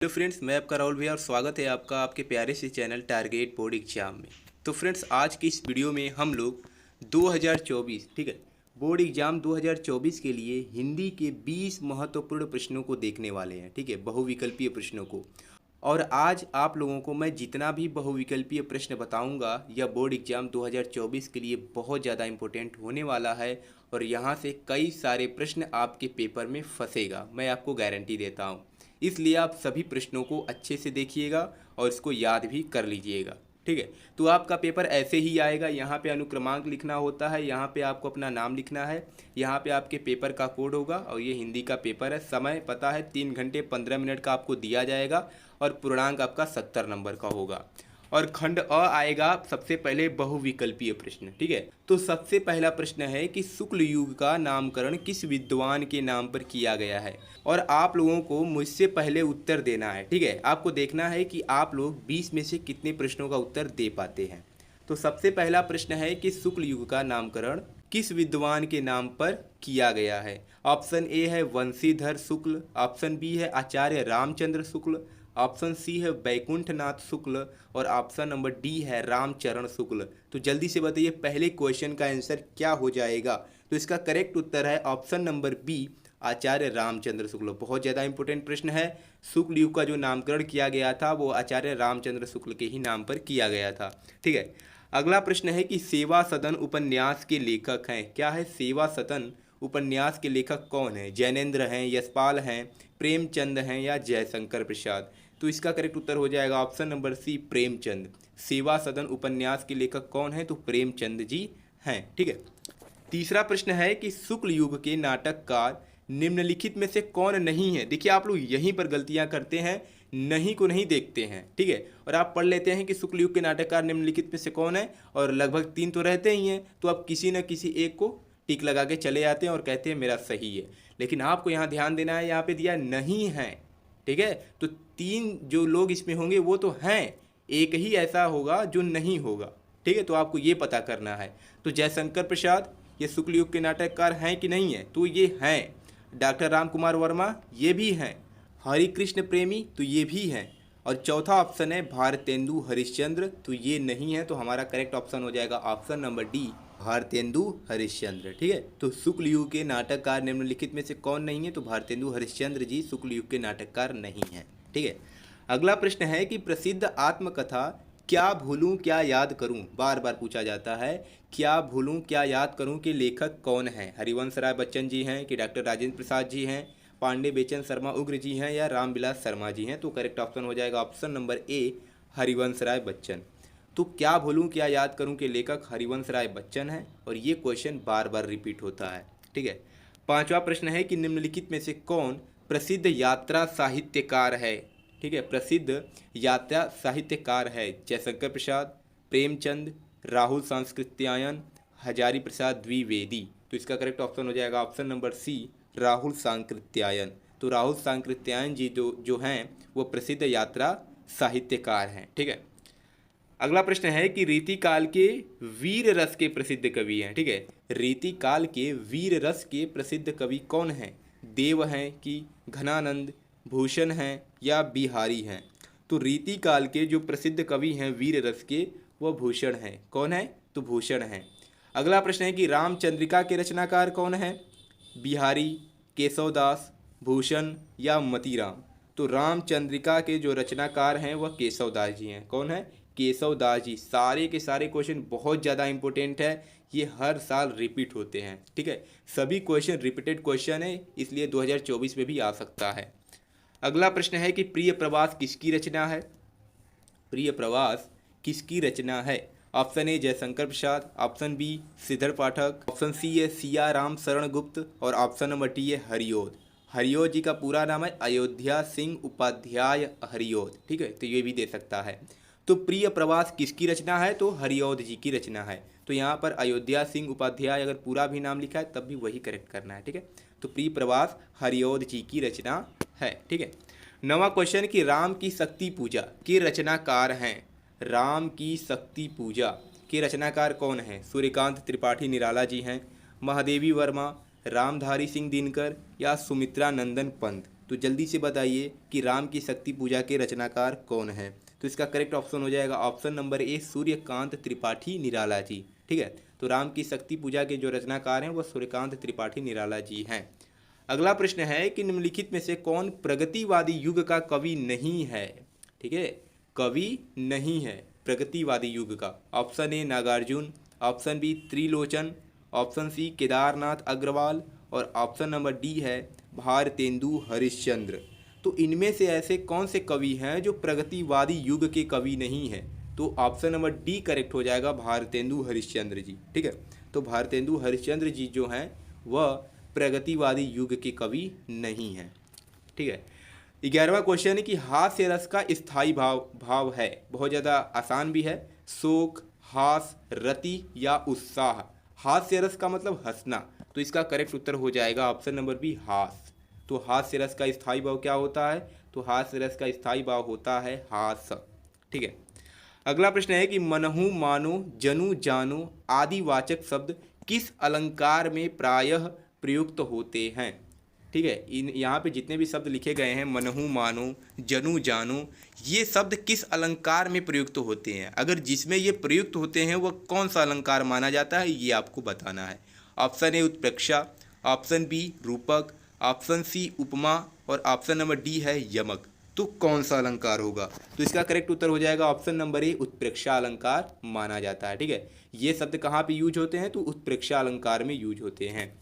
Hello friends, मैं आपका राहुल भैया और स्वागत है आपका आपके प्यारे से चैनल टारगेट बोर्ड एग्जाम में। तो फ्रेंड्स, आज की इस वीडियो में हम लोग 2024 ठीक है बोर्ड एग्जाम 2024 के लिए हिंदी के 20 महत्वपूर्ण प्रश्नों को देखने वाले हैं। ठीक है, बहुविकल्पीय प्रश्नों को। और आज आप लोगों को मैं जितना भी बहुविकल्पीय प्रश्न बताऊंगा यह बोर्ड एग्जाम 2024 के लिए बहुत ज़्यादा इम्पोर्टेंट होने वाला है और यहाँ से कई सारे प्रश्न आपके पेपर में फंसेगा, मैं आपको गारंटी देता हूँ। इसलिए आप सभी प्रश्नों को अच्छे से देखिएगा और इसको याद भी कर लीजिएगा। ठीक है, तो आपका पेपर ऐसे ही आएगा। यहाँ पे अनुक्रमांक लिखना होता है, यहाँ पे आपको अपना नाम लिखना है, यहाँ पे आपके पेपर का कोड होगा और ये हिंदी का पेपर है। समय पता है 3 घंटे 15 मिनट का आपको दिया जाएगा और पूर्णांक आपका 70 नंबर का होगा। और खंड अ आएगा सबसे पहले बहुविकल्पीय प्रश्न। ठीक है, तो सबसे पहला प्रश्न है कि शुक्ल युग का नामकरण किस विद्वान के नाम पर किया गया है। और आप लोगों को मुझसे पहले उत्तर देना है। ठीक है, आपको देखना है कि आप लोग 20 में से कितने प्रश्नों का उत्तर दे पाते हैं। तो सबसे पहला प्रश्न है कि शुक्ल युग का नामकरण किस विद्वान के नाम पर किया गया है। ऑप्शन ए है वंशीधर शुक्ल, ऑप्शन बी है आचार्य रामचंद्र शुक्ल, ऑप्शन सी है बैकुंठनाथ शुक्ल और ऑप्शन नंबर डी है रामचरण शुक्ल। तो जल्दी से बताइए पहले क्वेश्चन का आंसर क्या हो जाएगा। तो इसका करेक्ट उत्तर है ऑप्शन नंबर बी, आचार्य रामचंद्र शुक्ल। बहुत ज़्यादा इंपॉर्टेंट प्रश्न है। शुक्ल युग का जो नामकरण किया गया था वो आचार्य रामचंद्र शुक्ल के ही नाम पर किया गया था। ठीक है, अगला प्रश्न है कि सेवा सदन उपन्यास के लेखक हैं। क्या है सेवा सदन उपन्यास के लेखक कौन है। जैनेन्द्र हैं, यशपाल हैं, प्रेमचंद हैं या जयशंकर प्रसाद। तो इसका करेक्ट उत्तर हो जाएगा ऑप्शन नंबर सी, प्रेमचंद। सेवा सदन उपन्यास के लेखक कौन है, तो प्रेमचंद जी हैं। ठीक है, तीसरा प्रश्न है कि शुक्ल युग के नाटककार निम्नलिखित में से कौन नहीं है। देखिए आप लोग यहीं पर गलतियां करते हैं, नहीं को नहीं देखते हैं। ठीक है, और आप पढ़ लेते हैं कि शुक्ल युग के नाटककार निम्नलिखित में से कौन है और लगभग 3 तो रहते ही हैं, तो आप किसी न किसी एक को टिक लगा के चले जाते हैं और कहते हैं मेरा सही है। लेकिन आपको यहाँ ध्यान देना है, यहाँ पे दिया नहीं है। ठीक है, तो 3 जो लोग इसमें होंगे वो तो हैं, एक ही ऐसा होगा जो नहीं होगा। ठीक है, तो आपको ये पता करना है। तो जयशंकर प्रसाद ये शुक्ल युग के नाटककार हैं कि नहीं है, तो ये हैं। डॉक्टर राम कुमार वर्मा ये भी हैं। हरिकृष्ण प्रेमी तो ये भी हैं। और चौथा ऑप्शन है भारतेंदु हरिश्चंद्र, तो ये नहीं है। तो हमारा करेक्ट ऑप्शन हो जाएगा option number D, Bharatendu Harishchandra. ठीक है, तो शुक्ल युग के नाटककार निम्नलिखित में से कौन नहीं है, तो भारतेंदु हरिश्चंद्र जी शुक्ल युग के नाटककार नहीं हैं। ठीक है, अगला प्रश्न है कि प्रसिद्ध आत्मकथा क्या भूलूं क्या याद करूं, बार बार पूछा जाता है क्या भूलूं क्या याद करूं के लेखक कौन हैं। हरिवंश राय बच्चन जी हैं कि डॉक्टर राजेंद्र प्रसाद जी हैं, पांडे बेचन शर्मा उग्र जी हैं या रामविलास शर्मा जी हैं। तो करेक्ट ऑप्शन हो जाएगा ऑप्शन नंबर ए, हरिवंश राय बच्चन। तो क्या भूलूं क्या याद करूं के लेखक हरिवंश राय बच्चन हैं और ये क्वेश्चन बार बार रिपीट होता है। ठीक है, पांचवा प्रश्न है कि निम्नलिखित में से कौन प्रसिद्ध यात्रा साहित्यकार है। ठीक है, प्रसिद्ध यात्रा साहित्यकार है जयशंकर प्रसाद, प्रेमचंद, राहुल सांकृत्यायन, हजारी प्रसाद द्विवेदी। तो इसका करेक्ट ऑप्शन हो जाएगा option number C, Rahul Sankrityayan. तो राहुल सांकृत्यायन जी जो हैं वो प्रसिद्ध यात्रा साहित्यकार हैं। ठीक है, अगला प्रश्न है कि रीतिकाल के वीर रस के प्रसिद्ध कवि हैं। ठीक है, रीतिकाल के वीर रस के प्रसिद्ध कवि कौन हैं। देव हैं कि घनानंद, भूषण हैं या बिहारी हैं। तो रीतिकाल के जो प्रसिद्ध कवि हैं वीर रस के वो भूषण हैं। कौन है, तो भूषण हैं। अगला प्रश्न है कि रामचंद्रिका के रचनाकार कौन है। बिहारी, केशवदास, भूषण या मतीराम। तो रामचंद्रिका के जो रचनाकार हैं वह केशवदास जी हैं। कौन है, केशवदास जी। सारे के सारे क्वेश्चन बहुत ज़्यादा इंपॉर्टेंट है, ये हर साल रिपीट होते हैं। ठीक है, सभी क्वेश्चन रिपीटेड क्वेश्चन है, इसलिए 2024 में भी आ सकता है। अगला प्रश्न है कि प्रिय प्रवास किसकी रचना है। प्रिय प्रवास किसकी रचना है। Option A Jaishankar Prasad, option B Shridhar Pathak, option C है सिया राम शरण गुप्त और ऑप्शन नंबर डी है हरिओद। हरिओद जी का पूरा नाम है अयोध्या सिंह उपाध्याय हरिओद। ठीक है, तो ये भी दे सकता है। तो प्रिय प्रवास किसकी रचना है, तो हरिओद जी की रचना है। तो यहाँ पर अयोध्या सिंह उपाध्याय अगर पूरा भी नाम लिखा है तब भी वही करेक्ट करना है। ठीक है, तो प्रिय प्रवास हरिओद जी की रचना है। ठीक है, नवा क्वेश्चन कि राम की शक्ति पूजा के रचनाकार हैं। राम की शक्ति पूजा के रचनाकार कौन हैं। सूर्यकांत त्रिपाठी निराला जी हैं, महादेवी वर्मा, रामधारी सिंह दिनकर या सुमित्रा नंदन पंत। तो जल्दी से बताइए कि राम की शक्ति पूजा के रचनाकार कौन है। तो इसका करेक्ट ऑप्शन हो जाएगा option number A, Suryakant Tripathi Nirala ji. ठीक है, तो राम की शक्ति पूजा के जो रचनाकार हैं वह सूर्यकांत त्रिपाठी निराला जी हैं। अगला प्रश्न है कि निम्नलिखित में से कौन प्रगतिवादी युग का कवि नहीं है। ठीक है, कवि नहीं है प्रगतिवादी युग का। Option A Nagarjun, option B Trilochan, option C Kedarnath Agarwal और ऑप्शन नंबर डी है भारतेंदु हरिश्चंद्र। तो इनमें से ऐसे कौन से कवि हैं जो प्रगतिवादी युग के कवि नहीं हैं। तो ऑप्शन नंबर डी करेक्ट हो जाएगा भारतेंदु हरिश्चंद्र जी। ठीक है, तो भारतेंदु हरिश्चंद्र जी जो हैं वह प्रगतिवादी युग के कवि नहीं हैं। ठीक है, 11वां क्वेश्चन है कि हास्य रस का स्थायी भाव है। बहुत ज़्यादा आसान भी है। शोक, हास, रति या उत्साह। हास्य रस का मतलब हंसना, तो इसका करेक्ट उत्तर हो जाएगा ऑप्शन नंबर बी हास। तो हास्य रस का स्थायी भाव क्या होता है। तो हास्य रस का स्थायी भाव होता है हास। ठीक है, अगला प्रश्न है कि मनहु, मानो, जनु, जानो आदि वाचक शब्द किस अलंकार में प्रायः प्रयुक्त होते हैं। ठीक है, इन यहाँ पे जितने भी शब्द लिखे गए हैं मनहु, मानो, जनु, जानो, ये शब्द किस अलंकार में प्रयुक्त होते हैं। अगर जिसमें ये प्रयुक्त होते हैं वह कौन सा अलंकार माना जाता है ये आपको बताना है। ऑप्शन ए उत्प्रेक्षा, ऑप्शन बी रूपक, ऑप्शन सी उपमा और ऑप्शन नंबर डी है यमक। तो कौन सा अलंकार होगा। तो इसका करेक्ट उत्तर हो जाएगा ऑप्शन नंबर ए, उत्प्रेक्षा अलंकार माना जाता है। ठीक है, ये शब्द कहाँ पे यूज होते हैं। तो उत्प्रेक्षा अलंकार में यूज होते हैं।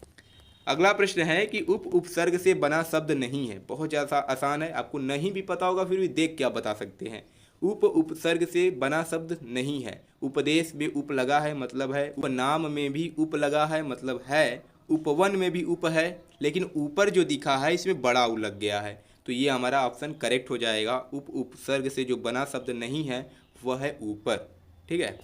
अगला प्रश्न है कि उपसर्ग से बना शब्द नहीं है। बहुत ज़्यादा आसान है, आपको नहीं भी पता होगा फिर भी देख के आप बता सकते हैं। उपसर्ग से बना शब्द नहीं है। उपदेश में उप लगा है मतलब है, उपनाम में भी उप लगा है मतलब है, उपवन में भी उप है, लेकिन ऊपर जो दिखा है इसमें बड़ा उ लग गया है। तो ये हमारा ऑप्शन करेक्ट हो जाएगा। उपसर्ग से जो बना शब्द नहीं है वह है ऊपर। ठीक है,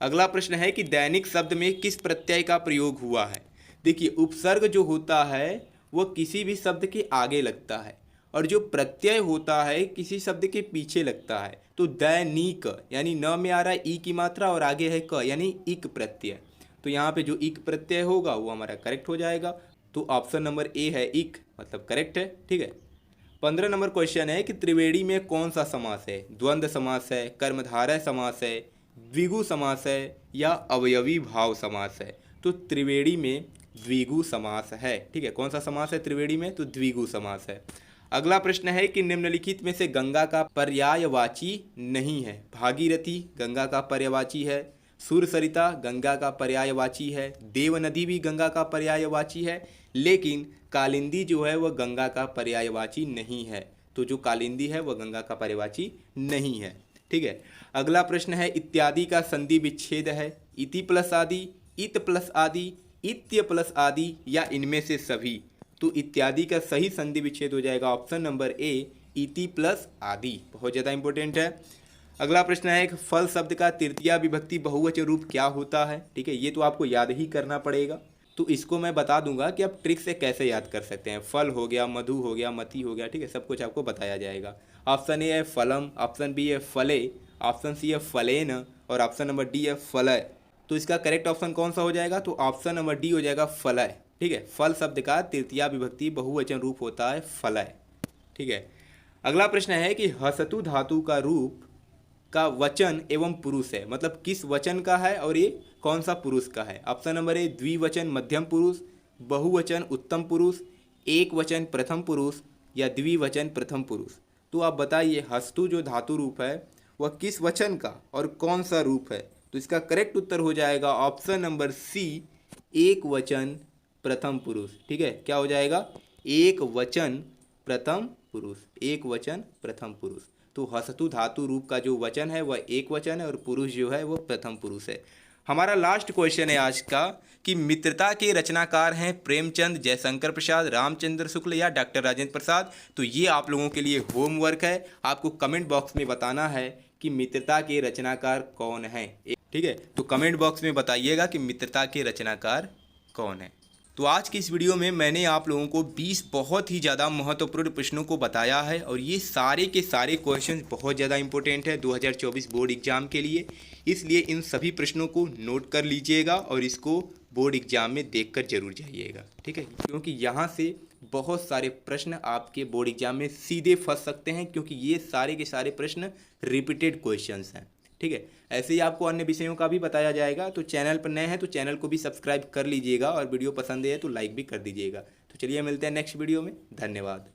अगला प्रश्न है कि दैनिक शब्द में किस प्रत्यय का प्रयोग हुआ है। देखिए, उपसर्ग जो होता है वह किसी भी शब्द के आगे लगता है और जो प्रत्यय होता है किसी शब्द के पीछे लगता है। तो दैनिक यानी न में आ रहा है ई की मात्रा और आगे है क यानी इक प्रत्यय। तो यहाँ पे जो इक प्रत्यय होगा वो हमारा करेक्ट हो जाएगा। तो ऑप्शन नंबर ए है इक, मतलब करेक्ट है। ठीक है, 15 नंबर क्वेश्चन है कि त्रिवेणी में कौन सा समास है। द्वंद्व समास है, कर्मधारय समास है, द्विगु समास है या अवयवी भाव समास है। तो त्रिवेणी में द्विगु समास है। ठीक है, कौन सा समास है त्रिवेणी में। तो द्विगु समास है। अगला प्रश्न है कि निम्नलिखित में से गंगा का पर्यायवाची नहीं है। भागीरथी गंगा का पर्यायवाची है, सुरसरिता गंगा का पर्यायवाची है, देव नदी भी गंगा का पर्यायवाची है, लेकिन कालिंदी जो है वह गंगा का पर्यायवाची नहीं है। तो जो कालिंदी है वह गंगा का पर्यायवाची नहीं है। ठीक है, अगला प्रश्न है इत्यादि का संधि विच्छेद है। इति प्लस आदि, इत प्लस आदि, इत्य प्लस आदि या इनमें से सभी। तो इत्यादि का सही संधि विच्छेद हो जाएगा ऑप्शन नंबर ए, इति प्लस आदि। बहुत ज़्यादा इंपॉर्टेंट है। अगला प्रश्न है फल शब्द का तृतीया विभक्ति बहुवचन रूप क्या होता है। ठीक है, ये तो आपको याद ही करना पड़ेगा। तो इसको मैं बता दूंगा कि आप ट्रिक से कैसे याद कर सकते हैं। फल हो गया, मधु हो गया, मति हो गया। ठीक है, सब कुछ आपको बताया जाएगा। ऑप्शन ए है फलम, ऑप्शन बी है फले, ऑप्शन सी है फलेन और ऑप्शन नंबर डी है फलय। तो इसका करेक्ट ऑप्शन कौन सा हो जाएगा। तो ऑप्शन नंबर डी हो जाएगा फलय। ठीक है, फल शब्द का तृतीया विभक्ति बहुवचन रूप होता है फलय। ठीक है, अगला प्रश्न है कि हसतु धातु का रूप का वचन एवं पुरुष है, मतलब किस वचन का है और ये कौन सा पुरुष का है। ऑप्शन नंबर ए द्विवचन मध्यम पुरुष, बहुवचन उत्तम पुरुष, एक वचन प्रथम पुरुष या द्विवचन प्रथम पुरुष। तो आप बताइए हस्तु जो धातु रूप है वह किस वचन का और कौन सा रूप है। तो इसका करेक्ट उत्तर हो जाएगा ऑप्शन नंबर सी, एक वचन प्रथम पुरुष। ठीक है, क्या हो जाएगा एक वचन प्रथम पुरुष, एक वचन प्रथम पुरुष। तो हसतु धातु रूप का जो वचन है वह एक वचन है और पुरुष जो है वह प्रथम पुरुष है। हमारा लास्ट क्वेश्चन है आज का कि मित्रता के रचनाकार हैं प्रेमचंद, जयशंकर प्रसाद, रामचंद्र शुक्ल या डॉक्टर राजेंद्र प्रसाद। तो ये आप लोगों के लिए होमवर्क है, आपको कमेंट बॉक्स में बताना है कि मित्रता के रचनाकार कौन है। ठीक है, तो कमेंट बॉक्स में बताइएगा कि मित्रता के रचनाकार कौन है। तो आज की इस वीडियो में मैंने आप लोगों को 20 बहुत ही ज़्यादा महत्वपूर्ण प्रश्नों को बताया है और ये सारे के सारे क्वेश्चन बहुत ज़्यादा इंपॉर्टेंट है 2024 बोर्ड एग्जाम के लिए। इसलिए इन सभी प्रश्नों को नोट कर लीजिएगा और इसको बोर्ड एग्जाम में देखकर जरूर जाइएगा। ठीक है, क्योंकि यहाँ से बहुत सारे प्रश्न आपके बोर्ड एग्जाम में सीधे फंस सकते हैं, क्योंकि ये सारे के सारे प्रश्न रिपीटेड क्वेश्चंस हैं। ठीक है, ऐसे ही आपको अन्य विषयों का भी बताया जाएगा। तो चैनल पर नए हैं तो चैनल को भी सब्सक्राइब कर लीजिएगा, और वीडियो पसंद है तो लाइक भी कर दीजिएगा। तो चलिए मिलते हैं नेक्स्ट वीडियो में। धन्यवाद।